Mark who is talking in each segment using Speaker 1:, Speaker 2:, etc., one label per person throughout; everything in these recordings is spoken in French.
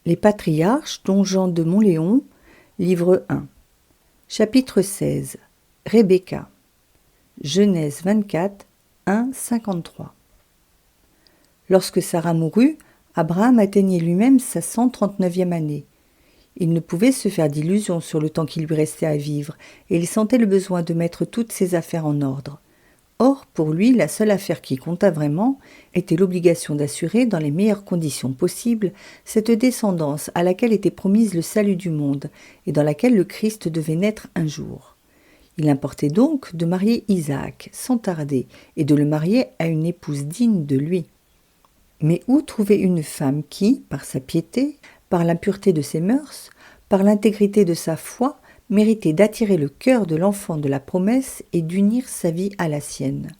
Speaker 1: Les patriarches, Don Jean de Montléon, livre 1. Chapitre 16. Rebecca. Genèse 24, 1-53. Lorsque Sarah mourut, Abraham atteignait lui-même sa 139e année. Il ne pouvait se faire d'illusions sur le temps qui lui restait à vivre, et il sentait le besoin de mettre toutes ses affaires en ordre. Or, pour lui, la seule affaire qui compta vraiment était l'obligation d'assurer, dans les meilleures conditions possibles, cette descendance à laquelle était promise le salut du monde, et dans laquelle le Christ devait naître un jour. Il importait donc de marier Isaac, sans tarder, et de le marier à une épouse digne de lui. Mais où trouver une femme qui, par sa piété, par l'impureté de ses mœurs, par l'intégrité de sa foi, méritait d'attirer le cœur de l'enfant de la promesse et d'unir sa vie à la sienne?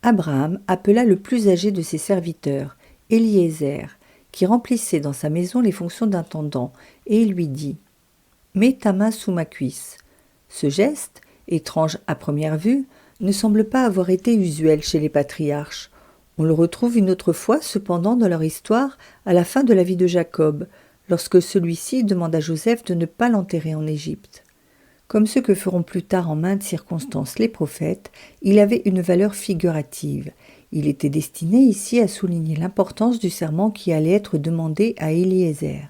Speaker 1: Abraham appela le plus âgé de ses serviteurs, Éliézer, qui remplissait dans sa maison les fonctions d'intendant, et il lui dit « Mets ta main sous ma cuisse ». Ce geste, étrange à première vue, ne semble pas avoir été usuel chez les patriarches. On le retrouve une autre fois cependant dans leur histoire à la fin de la vie de Jacob, lorsque celui-ci demande à Joseph de ne pas l'enterrer en Égypte. Comme ce que feront plus tard en maintes circonstances les prophètes, il avait une valeur figurative. Il était destiné ici à souligner l'importance du serment qui allait être demandé à Éliézer.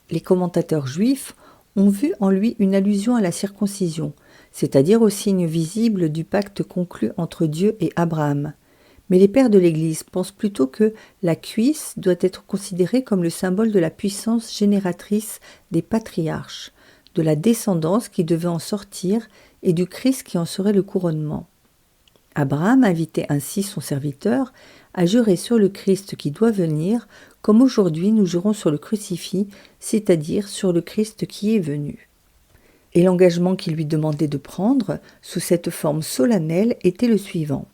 Speaker 1: Les commentateurs juifs ont vu en lui une allusion à la circoncision, c'est-à-dire au signe visible du pacte conclu entre Dieu et Abraham. Mais les pères de l'Église pensent plutôt que la cuisse doit être considérée comme le symbole de la puissance génératrice des patriarches, de la descendance qui devait en sortir et du Christ qui en serait le couronnement. Abraham invitait ainsi son serviteur à jurer sur le Christ qui doit venir, comme aujourd'hui nous jurons sur le crucifix, c'est-à-dire sur le Christ qui est venu. Et l'engagement qu'il lui demandait de prendre, sous cette forme solennelle, était le suivant.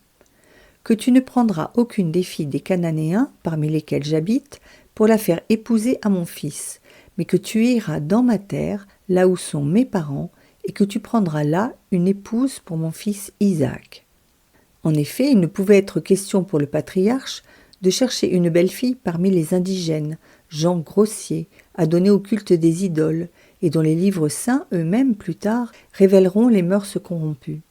Speaker 1: Que tu ne prendras aucune des filles des Cananéens, parmi lesquelles j'habite, pour la faire épouser à mon fils, mais que tu iras dans ma terre, là où sont mes parents, et que tu prendras là une épouse pour mon fils Isaac. En effet, il ne pouvait être question pour le patriarche de chercher une belle fille parmi les indigènes, gens grossiers, adonnés au culte des idoles, et dont les livres saints eux-mêmes plus tard révéleront les mœurs corrompues.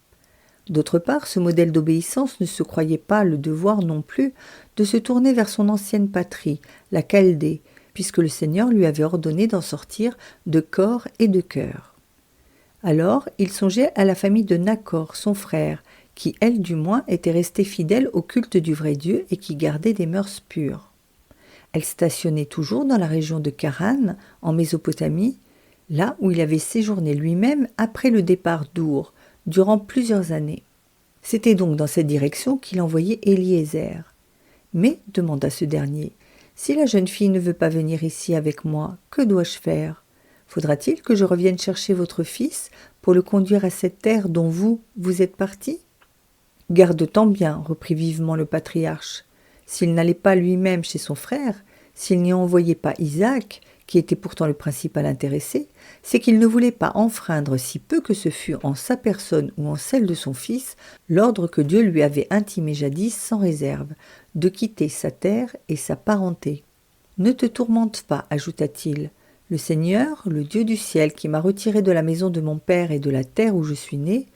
Speaker 1: D'autre part, ce modèle d'obéissance ne se croyait pas le devoir non plus de se tourner vers son ancienne patrie, la Chaldée, puisque le Seigneur lui avait ordonné d'en sortir de corps et de cœur. Alors, il songeait à la famille de Nachor, son frère, qui, elle du moins, était restée fidèle au culte du vrai Dieu et qui gardait des mœurs pures. Elle stationnait toujours dans la région de Charan, en Mésopotamie, là où il avait séjourné lui-même après le départ d'Our, durant plusieurs années. C'était donc dans cette direction qu'il envoyait Éliézer. Mais, demanda ce dernier, si la jeune fille ne veut pas venir ici avec moi, que dois-je faire? Faudra-t-il que je revienne chercher votre fils pour le conduire à cette terre dont vous êtes partis? Garde-t'en bien, reprit vivement le patriarche. S'il n'allait pas lui-même chez son frère, s'il n'y envoyait pas Isaac, qui était pourtant le principal intéressé, c'est qu'il ne voulait pas enfreindre, si peu que ce fût en sa personne ou en celle de son fils, l'ordre que Dieu lui avait intimé jadis sans réserve, de quitter sa terre et sa parenté. « Ne te tourmente pas, ajouta-t-il. Le Seigneur, le Dieu du ciel, qui m'a retiré de la maison de mon père et de la terre où je suis né,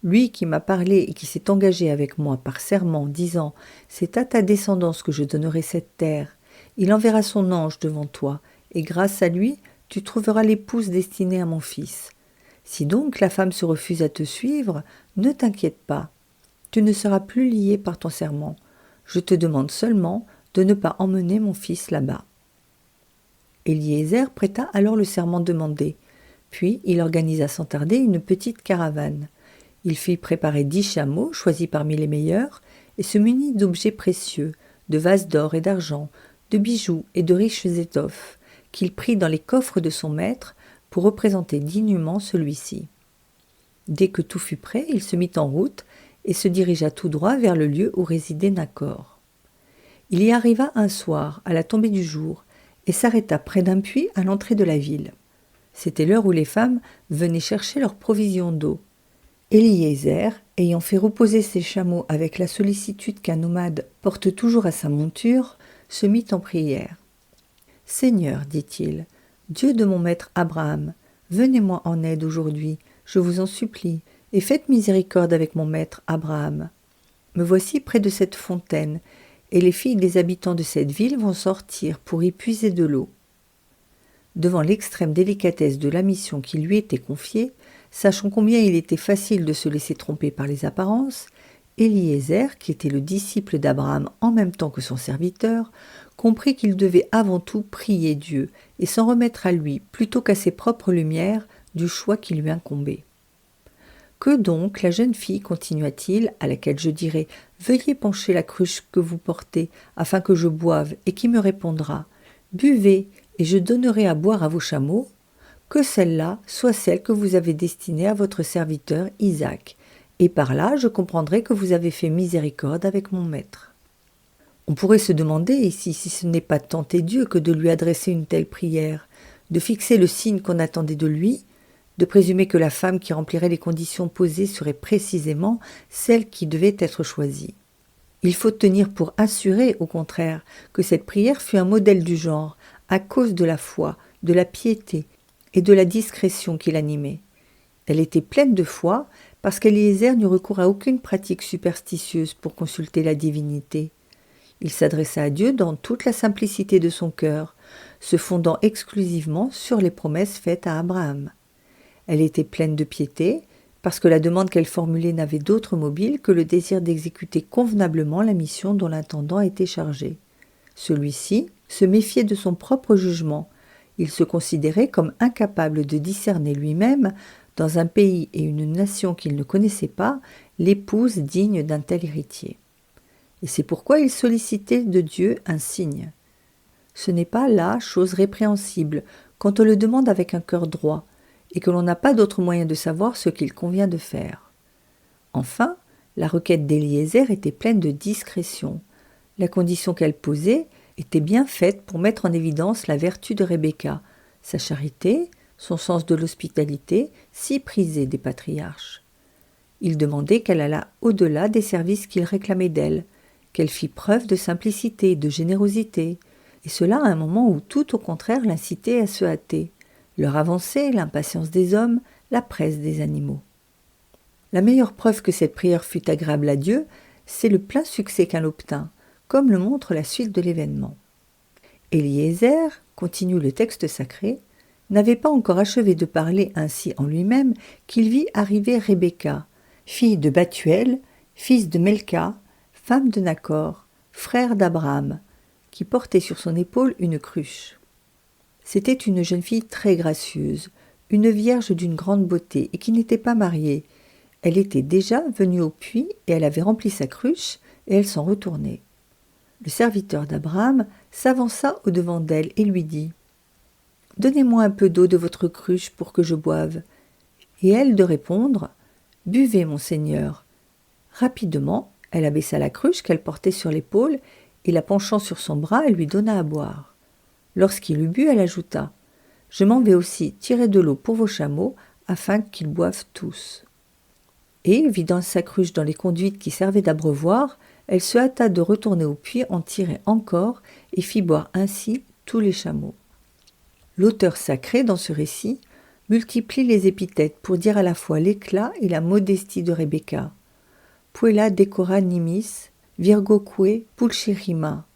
Speaker 1: lui qui m'a parlé et qui s'est engagé avec moi par serment, disant « C'est à ta descendance que je donnerai cette terre. Il enverra son ange devant toi, et grâce à lui, tu trouveras l'épouse destinée à mon fils. Si donc la femme se refuse à te suivre, ne t'inquiète pas. Tu ne seras plus lié par ton serment. Je te demande seulement de ne pas emmener mon fils là-bas. » Éliézer prêta alors le serment demandé. Puis il organisa sans tarder une petite caravane. Il fit préparer 10 chameaux, choisis parmi les meilleurs, et se munit d'objets précieux, de vases d'or et d'argent, de bijoux et de riches étoffes, qu'il prit dans les coffres de son maître pour représenter dignement celui-ci. Dès que tout fut prêt, il se mit en route et se dirigea tout droit vers le lieu où résidait Nachor. Il y arriva un soir, à la tombée du jour, et s'arrêta près d'un puits à l'entrée de la ville. C'était l'heure où les femmes venaient chercher leurs provisions d'eau. Éliézer, ayant fait reposer ses chameaux avec la sollicitude qu'un nomade porte toujours à sa monture, se mit en prière. « Seigneur, dit-il, Dieu de mon maître Abraham, venez-moi en aide aujourd'hui, je vous en supplie, et faites miséricorde avec mon maître Abraham. Me voici près de cette fontaine, et les filles des habitants de cette ville vont sortir pour y puiser de l'eau. » Devant l'extrême délicatesse de la mission qui lui était confiée, sachant combien il était facile de se laisser tromper par les apparences, Éliézer, qui était le disciple d'Abraham en même temps que son serviteur, comprit qu'il devait avant tout prier Dieu et s'en remettre à lui plutôt qu'à ses propres lumières du choix qui lui incombait. « Que donc, la jeune fille, continua-t-il, à laquelle je dirai « Veuillez pencher la cruche que vous portez, afin que je boive, et qui me répondra « Buvez, et je donnerai à boire à vos chameaux », que celle-là soit celle que vous avez destinée à votre serviteur Isaac, et par là je comprendrai que vous avez fait miséricorde avec mon maître. » On pourrait se demander ici si ce n'est pas tenter Dieu que de lui adresser une telle prière, de fixer le signe qu'on attendait de lui, de présumer que la femme qui remplirait les conditions posées serait précisément celle qui devait être choisie. Il faut tenir pour assuré, au contraire, que cette prière fut un modèle du genre, à cause de la foi, de la piété et de la discrétion qui l'animait. Elle était pleine de foi parce qu'Éliézer n'eut recours à aucune pratique superstitieuse pour consulter la divinité. Il s'adressa à Dieu dans toute la simplicité de son cœur, se fondant exclusivement sur les promesses faites à Abraham. Elle était pleine de piété, parce que la demande qu'elle formulait n'avait d'autre mobile que le désir d'exécuter convenablement la mission dont l'intendant était chargé. Celui-ci se méfiait de son propre jugement. Il se considérait comme incapable de discerner lui-même, dans un pays et une nation qu'il ne connaissait pas, l'épouse digne d'un tel héritier. Et c'est pourquoi il sollicitait de Dieu un signe. Ce n'est pas là chose répréhensible quand on le demande avec un cœur droit, et que l'on n'a pas d'autre moyen de savoir ce qu'il convient de faire. Enfin, la requête d'Éliézer était pleine de discrétion. La condition qu'elle posait était bien faite pour mettre en évidence la vertu de Rebecca, sa charité, son sens de l'hospitalité, si prisé des patriarches. Il demandait qu'elle allât au-delà des services qu'il réclamait d'elle, qu'elle fît preuve de simplicité et de générosité, et cela à un moment où tout au contraire l'incitait à se hâter. Leur avancée, l'impatience des hommes, la presse des animaux. La meilleure preuve que cette prière fut agréable à Dieu, c'est le plein succès qu'elle obtint, comme le montre la suite de l'événement. Éliézer, continue le texte sacré, n'avait pas encore achevé de parler ainsi en lui-même qu'il vit arriver Rebecca, fille de Bathuel, fils de Melka, femme de Nachor, frère d'Abraham, qui portait sur son épaule une cruche. C'était une jeune fille très gracieuse, une vierge d'une grande beauté et qui n'était pas mariée. Elle était déjà venue au puits et elle avait rempli sa cruche et elle s'en retournait. Le serviteur d'Abraham s'avança au-devant d'elle et lui dit « Donnez-moi un peu d'eau de votre cruche pour que je boive. » Et elle de répondre « Buvez, mon Seigneur. » Rapidement, elle abaissa la cruche qu'elle portait sur l'épaule et la penchant sur son bras, elle lui donna à boire. Lorsqu'il eut bu, elle ajouta « Je m'en vais aussi tirer de l'eau pour vos chameaux, afin qu'ils boivent tous. » Et, vidant sa cruche dans les conduites qui servaient d'abreuvoir, elle se hâta de retourner au puits, en tirer encore, et fit boire ainsi tous les chameaux. L'auteur sacré, dans ce récit, multiplie les épithètes pour dire à la fois l'éclat et la modestie de Rebecca. Puella decora nimis, virgoque pulcherrima,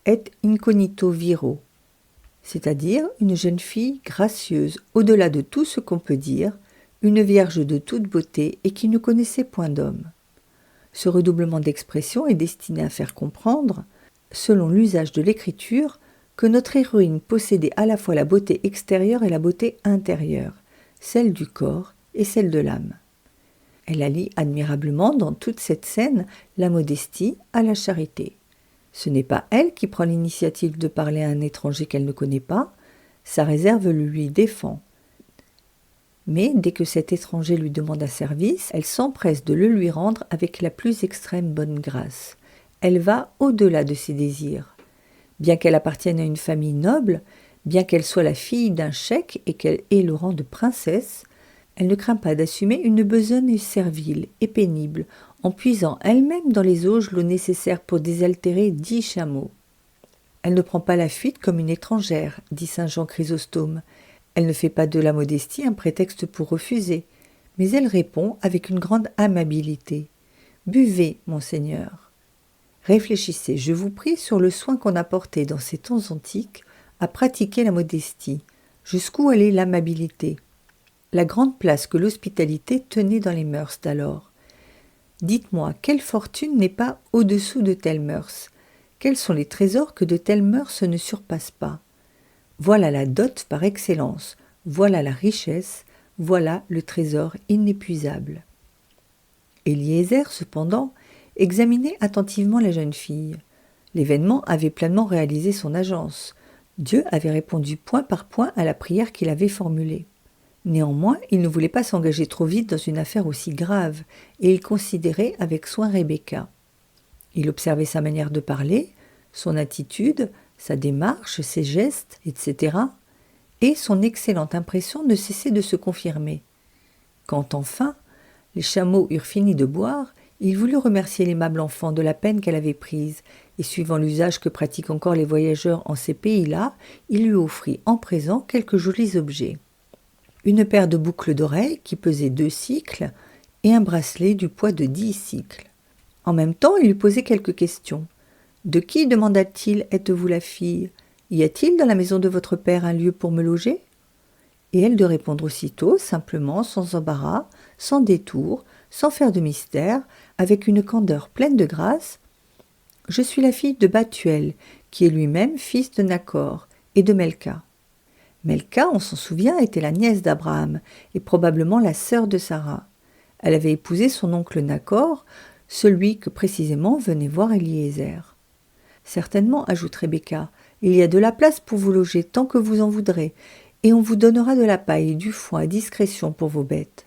Speaker 1: et incognito viro. C'est-à-dire une jeune fille gracieuse au-delà de tout ce qu'on peut dire, une vierge de toute beauté et qui ne connaissait point d'homme. Ce redoublement d'expression est destiné à faire comprendre, selon l'usage de l'écriture, que notre héroïne possédait à la fois la beauté extérieure et la beauté intérieure, celle du corps et celle de l'âme. Elle allie admirablement dans toute cette scène la modestie à la charité. Ce n'est pas elle qui prend l'initiative de parler à un étranger qu'elle ne connaît pas, sa réserve lui défend. Mais dès que cet étranger lui demande un service, elle s'empresse de le lui rendre avec la plus extrême bonne grâce. Elle va au-delà de ses désirs. Bien qu'elle appartienne à une famille noble, bien qu'elle soit la fille d'un cheik et qu'elle ait le rang de princesse, elle ne craint pas d'assumer une besogne servile et pénible, en puisant elle-même dans les auges l'eau nécessaire pour désaltérer 10 chameaux. Elle ne prend pas la fuite comme une étrangère, dit saint Jean Chrysostome. Elle ne fait pas de la modestie un prétexte pour refuser, mais elle répond avec une grande amabilité. Buvez, monseigneur. Réfléchissez, je vous prie, sur le soin qu'on a porté dans ces temps antiques à pratiquer la modestie, jusqu'où allait l'amabilité, la grande place que l'hospitalité tenait dans les mœurs d'alors. Dites-moi, quelle fortune n'est pas au-dessous de telles mœurs? Quels sont les trésors que de telles mœurs ne surpassent pas? Voilà la dot par excellence, voilà la richesse, voilà le trésor inépuisable. Éliézer, cependant, examinait attentivement la jeune fille. L'événement avait pleinement réalisé son agence. Dieu avait répondu point par point à la prière qu'il avait formulée. Néanmoins, il ne voulait pas s'engager trop vite dans une affaire aussi grave, et il considérait avec soin Rebecca. Il observait sa manière de parler, son attitude, sa démarche, ses gestes, etc. Et son excellente impression ne cessait de se confirmer. Quand enfin, les chameaux eurent fini de boire, il voulut remercier l'aimable enfant de la peine qu'elle avait prise, et suivant l'usage que pratiquent encore les voyageurs en ces pays-là, il lui offrit en présent quelques jolis objets. Une paire de boucles d'oreilles qui pesait 2 sicles, et un bracelet du poids de 10 sicles. En même temps, il lui posait quelques questions. « De qui, demanda-t-il, êtes-vous la fille? Y a-t-il dans la maison de votre père un lieu pour me loger ?» Et elle de répondre aussitôt, simplement, sans embarras, sans détour, sans faire de mystère, avec une candeur pleine de grâce. « Je suis la fille de Bathuel, qui est lui-même fils de Nachor et de Melka. » Melka, on s'en souvient, était la nièce d'Abraham et probablement la sœur de Sarah. Elle avait épousé son oncle Nachor, celui que précisément venait voir Éliézer. « Certainement, ajoute Rebecca, il y a de la place pour vous loger tant que vous en voudrez, et on vous donnera de la paille et du foin à discrétion pour vos bêtes. »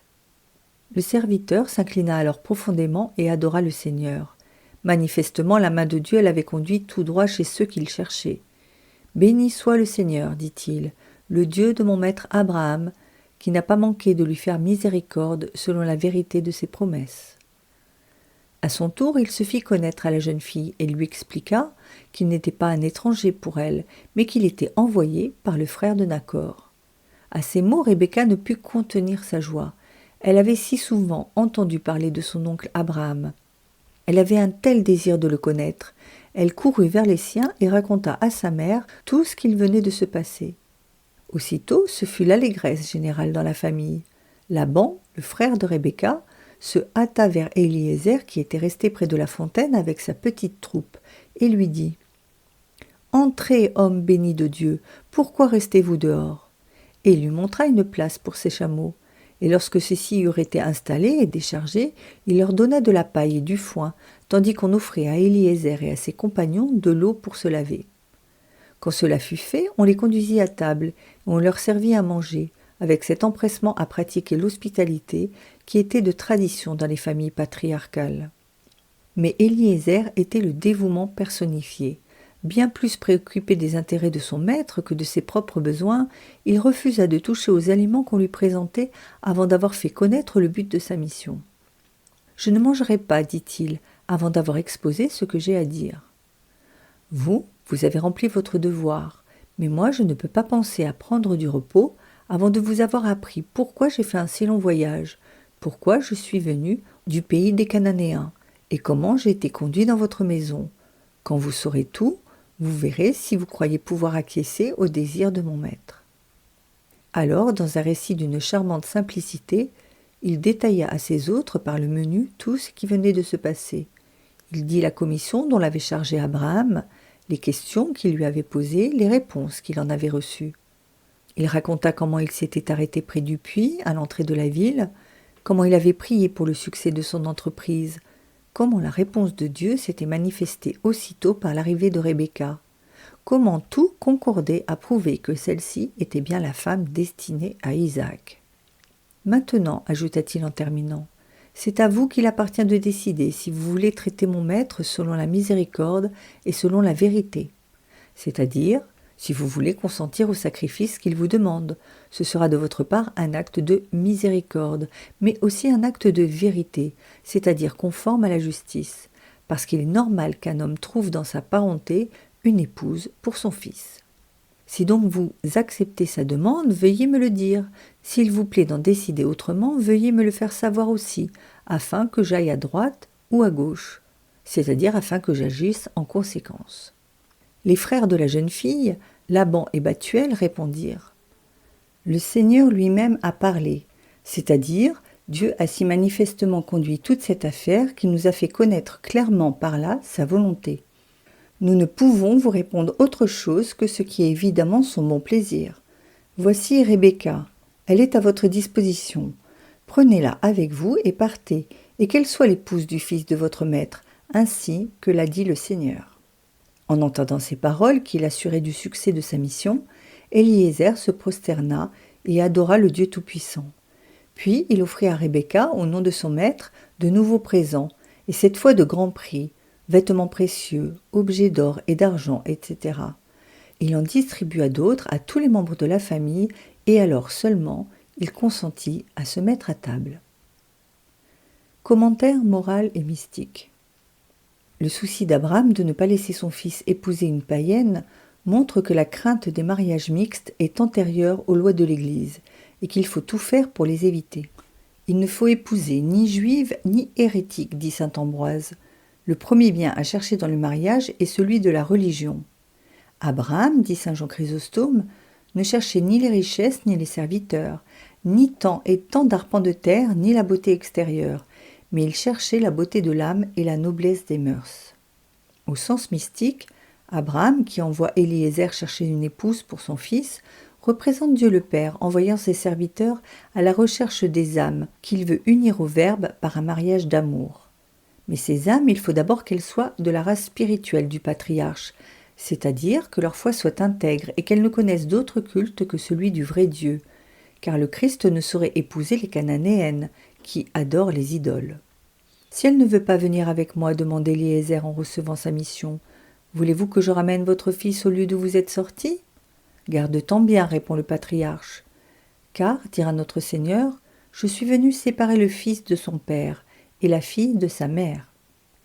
Speaker 1: Le serviteur s'inclina alors profondément et adora le Seigneur. Manifestement, la main de Dieu l'avait conduit tout droit chez ceux qu'il cherchait. « Béni soit le Seigneur, dit-il, le Dieu de mon maître Abraham, qui n'a pas manqué de lui faire miséricorde selon la vérité de ses promesses. » À son tour, il se fit connaître à la jeune fille et lui expliqua qu'il n'était pas un étranger pour elle, mais qu'il était envoyé par le frère de Nachor. À ces mots, Rebecca ne put contenir sa joie. Elle avait si souvent entendu parler de son oncle Abraham. Elle avait un tel désir de le connaître. Elle courut vers les siens et raconta à sa mère tout ce qu'il venait de se passer. Aussitôt, ce fut l'allégresse générale dans la famille. Laban, le frère de Rebecca, se hâta vers Éliézer qui était resté près de la fontaine avec sa petite troupe et lui dit « Entrez, homme béni de Dieu, pourquoi restez-vous dehors ?» Et il lui montra une place pour ses chameaux. Et lorsque ceux-ci eurent été installés et déchargés, il leur donna de la paille et du foin, tandis qu'on offrait à Éliézer et à ses compagnons de l'eau pour se laver. Quand cela fut fait, on les conduisit à table et on leur servit à manger, avec cet empressement à pratiquer l'hospitalité qui était de tradition dans les familles patriarcales. Mais Éliézer était le dévouement personnifié. Bien plus préoccupé des intérêts de son maître que de ses propres besoins, il refusa de toucher aux aliments qu'on lui présentait avant d'avoir fait connaître le but de sa mission. « Je ne mangerai pas, dit-il, avant d'avoir exposé ce que j'ai à dire. Vous avez rempli votre devoir, mais moi je ne peux pas penser à prendre du repos avant de vous avoir appris pourquoi j'ai fait un si long voyage, pourquoi je suis venu du pays des Cananéens, et comment j'ai été conduit dans votre maison. Quand vous saurez tout, vous verrez si vous croyez pouvoir acquiescer au désir de mon maître. » Alors, dans un récit d'une charmante simplicité, il détailla à ses hôtes par le menu tout ce qui venait de se passer. Il dit la commission dont l'avait chargé Abraham, les questions qu'il lui avait posées, les réponses qu'il en avait reçues. Il raconta comment il s'était arrêté près du puits, à l'entrée de la ville, comment il avait prié pour le succès de son entreprise, comment la réponse de Dieu s'était manifestée aussitôt par l'arrivée de Rebecca, comment tout concordait à prouver que celle-ci était bien la femme destinée à Isaac. « Maintenant, ajouta-t-il en terminant, c'est à vous qu'il appartient de décider si vous voulez traiter mon maître selon la miséricorde et selon la vérité, c'est-à-dire si vous voulez consentir au sacrifice qu'il vous demande. Ce sera de votre part un acte de miséricorde, mais aussi un acte de vérité, c'est-à-dire conforme à la justice, parce qu'il est normal qu'un homme trouve dans sa parenté une épouse pour son fils. Si donc vous acceptez sa demande, veuillez me le dire. S'il vous plaît d'en décider autrement, veuillez me le faire savoir aussi, afin que j'aille à droite ou à gauche, c'est-à-dire afin que j'agisse en conséquence. » Les frères de la jeune fille, Laban et Bethuel, répondirent : « Le Seigneur lui-même a parlé, c'est-à-dire Dieu a si manifestement conduit toute cette affaire qu'il nous a fait connaître clairement par là sa volonté. Nous ne pouvons vous répondre autre chose que ce qui est évidemment son bon plaisir. Voici Rebecca, elle est à votre disposition. Prenez-la avec vous et partez, et qu'elle soit l'épouse du fils de votre maître, ainsi que l'a dit le Seigneur. » En entendant ces paroles qui l'assuraient du succès de sa mission, Eliezer se prosterna et adora le Dieu Tout-Puissant. Puis il offrit à Rebecca, au nom de son maître, de nouveaux présents, et cette fois de grands prix, vêtements précieux, objets d'or et d'argent, etc. Il en distribua d'autres à tous les membres de la famille, et alors seulement il consentit à se mettre à table. Commentaire moral et mystique. Le souci d'Abraham de ne pas laisser son fils épouser une païenne montre que la crainte des mariages mixtes est antérieure aux lois de l'Église et qu'il faut tout faire pour les éviter. Il ne faut épouser ni juive ni hérétique, dit saint Ambroise. Le premier bien à chercher dans le mariage est celui de la religion. Abraham, dit saint Jean Chrysostome, ne cherchait ni les richesses ni les serviteurs, ni tant et tant d'arpents de terre, ni la beauté extérieure, mais il cherchait la beauté de l'âme et la noblesse des mœurs. Au sens mystique, Abraham, qui envoie Eliezer chercher une épouse pour son fils, représente Dieu le Père envoyant ses serviteurs à la recherche des âmes qu'il veut unir au Verbe par un mariage d'amour. Mais ces âmes, il faut d'abord qu'elles soient de la race spirituelle du patriarche, c'est-à-dire que leur foi soit intègre et qu'elles ne connaissent d'autre culte que celui du vrai Dieu, car le Christ ne saurait épouser les Cananéennes, qui adorent les idoles. « Si elle ne veut pas venir avec moi, demandait Eliezer en recevant sa mission, voulez-vous que je ramène votre fils au lieu d'où vous êtes sorti ? Garde-t'en bien, répond le patriarche. Car, dira notre Seigneur, je suis venu séparer le fils de son père et la fille de sa mère.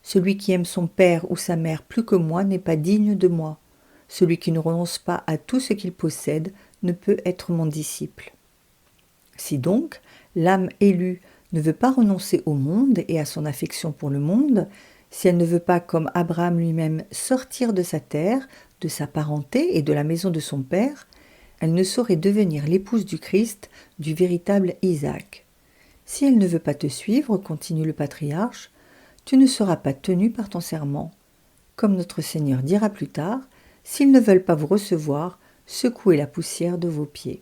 Speaker 1: Celui qui aime son père ou sa mère plus que moi n'est pas digne de moi. Celui qui ne renonce pas à tout ce qu'il possède ne peut être mon disciple. Si donc l'âme élue ne veut pas renoncer au monde et à son affection pour le monde, si elle ne veut pas, comme Abraham lui-même, sortir de sa terre, de sa parenté et de la maison de son père, elle ne saurait devenir l'épouse du Christ, du véritable Isaac. Si elle ne veut pas te suivre, continue le patriarche, tu ne seras pas tenu par ton serment. Comme notre Seigneur dira plus tard, s'ils ne veulent pas vous recevoir, secouez la poussière de vos pieds.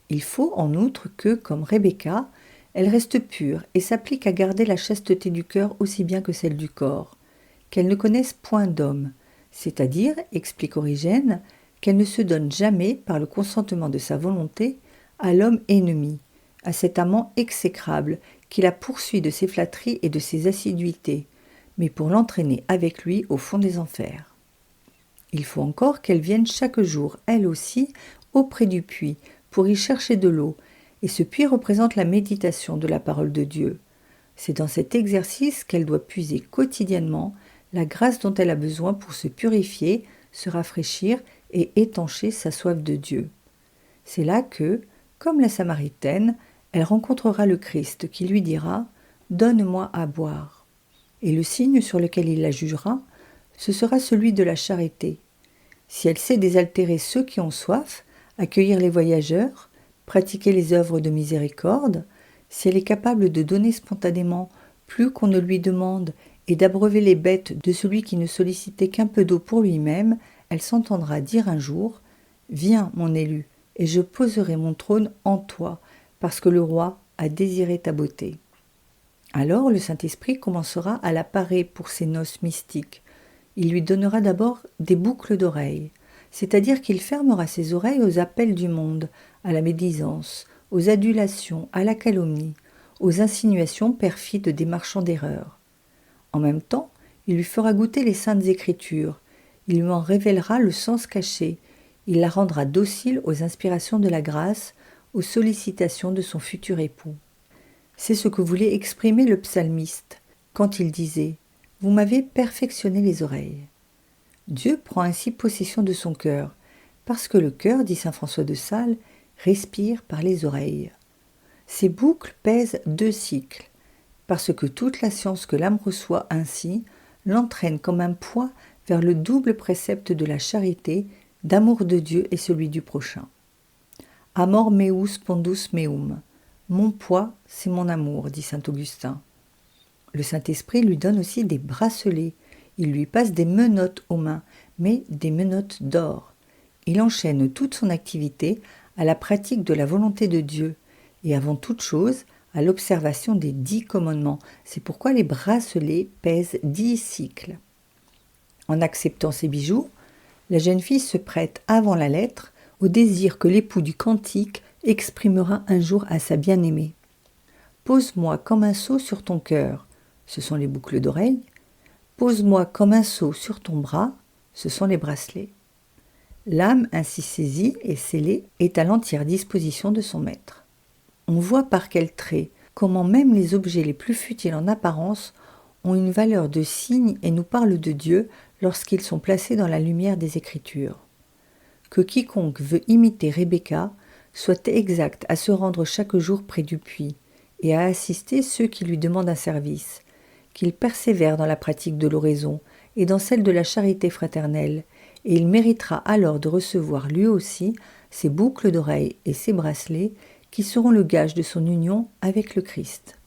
Speaker 1: Il faut en outre que, comme Rebecca, elle reste pure et s'applique à garder la chasteté du cœur aussi bien que celle du corps, qu'elle ne connaisse point d'homme, c'est-à-dire, explique Origène, qu'elle ne se donne jamais, par le consentement de sa volonté, à l'homme ennemi, à cet amant exécrable qui la poursuit de ses flatteries et de ses assiduités, mais pour l'entraîner avec lui au fond des enfers. Il faut encore qu'elle vienne chaque jour, elle aussi, auprès du puits, pour y chercher de l'eau, et ce puits représente la méditation de la parole de Dieu. C'est dans cet exercice qu'elle doit puiser quotidiennement la grâce dont elle a besoin pour se purifier, se rafraîchir et étancher sa soif de Dieu. C'est là que, comme la Samaritaine, elle rencontrera le Christ qui lui dira « Donne-moi à boire ». Et le signe sur lequel il la jugera, ce sera celui de la charité. Si elle sait désaltérer ceux qui ont soif, accueillir les voyageurs, pratiquer les œuvres de miséricorde, si elle est capable de donner spontanément plus qu'on ne lui demande et d'abreuver les bêtes de celui qui ne sollicitait qu'un peu d'eau pour lui-même, elle s'entendra dire un jour « Viens, mon élu, et je poserai mon trône en toi, parce que le roi a désiré ta beauté. » Alors le Saint-Esprit commencera à la parer pour ses noces mystiques. Il lui donnera d'abord des boucles d'oreilles, c'est-à-dire qu'il fermera ses oreilles aux appels du monde, à la médisance, aux adulations, à la calomnie, aux insinuations perfides des marchands d'erreur. En même temps, il lui fera goûter les saintes écritures, il lui en révélera le sens caché, il la rendra docile aux inspirations de la grâce, aux sollicitations de son futur époux. C'est ce que voulait exprimer le psalmiste, quand il disait « Vous m'avez perfectionné les oreilles ». Dieu prend ainsi possession de son cœur, parce que le cœur, dit saint François de Sales, respire par les oreilles. Ces boucles pèsent 2 cycles, parce que toute la science que l'âme reçoit ainsi l'entraîne comme un poids vers le double précepte de la charité, d'amour de Dieu et celui du prochain. Amor meus pondus meum. Mon poids, c'est mon amour, dit saint Augustin. Le Saint-Esprit lui donne aussi des bracelets. Il lui passe des menottes aux mains, mais des menottes d'or. Il enchaîne toute son activité à la pratique de la volonté de Dieu et avant toute chose à l'observation des 10 commandements. C'est pourquoi les bracelets pèsent 10 cycles. En acceptant ces bijoux, la jeune fille se prête avant la lettre au désir que l'époux du cantique exprimera un jour à sa bien-aimée. Pose-moi comme un sceau sur ton cœur, ce sont les boucles d'oreilles. Pose-moi comme un sceau sur ton bras, ce sont les bracelets. L'âme ainsi saisie et scellée est à l'entière disposition de son maître. On voit par quel trait comment même les objets les plus futiles en apparence ont une valeur de signe et nous parlent de Dieu lorsqu'ils sont placés dans la lumière des Écritures. Que quiconque veut imiter Rebecca soit exact à se rendre chaque jour près du puits et à assister ceux qui lui demandent un service, qu'il persévère dans la pratique de l'oraison et dans celle de la charité fraternelle, et il méritera alors de recevoir lui aussi ses boucles d'oreilles et ses bracelets qui seront le gage de son union avec le Christ.